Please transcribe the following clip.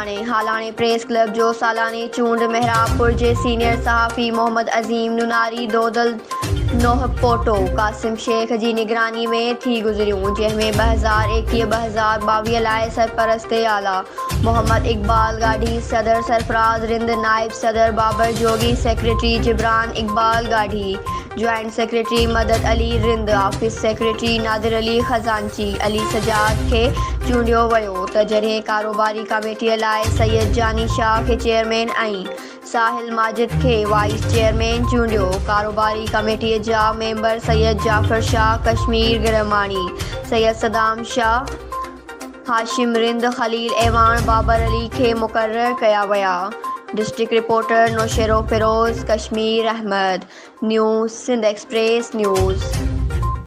हालाने press club जो सालानी चूंड मेहराबपुर जे senior सहाफ़ी मोहम्मद अज़ीम नुनारी दोदल नोह पोटो कासिम शेख जी निगरानी में थी गुज़रियूं, जंहिंमें 2021-2022 लाइ सरपरस्त आला मोहम्मद इकबाल गाढ़ी, सदर सरफराज रिंद, नायब सदर बाबर जोगी, सेक्रेटरी जिब्रान इकबाल गाढ़ी, ज्वाइंट सेक्रेटरी मदद अली रिंद, ऑफिस सेक्रेटरी नादिर अली खजांची अली सजाद खे चूंडियो वियो त जॾहिं कारोबारी कमेटीअ लाइ सैयद जानी शाह खे चेयरमैन ऐं साहिल माजिद खे वाइस चेयरमैन चूंडियो। कारोबारी कमेटीअ जा मेंबर सैयद जाफ़र शाह, कश्मीर गिरमानी, सैयद सदाम शाह, हाशिम रिंद, खलील ऐवान, बाबर अली खे मुक़रर कया विया। District reporter Naushahro Feroze, Kashmir Ahmed, news Sindh express news.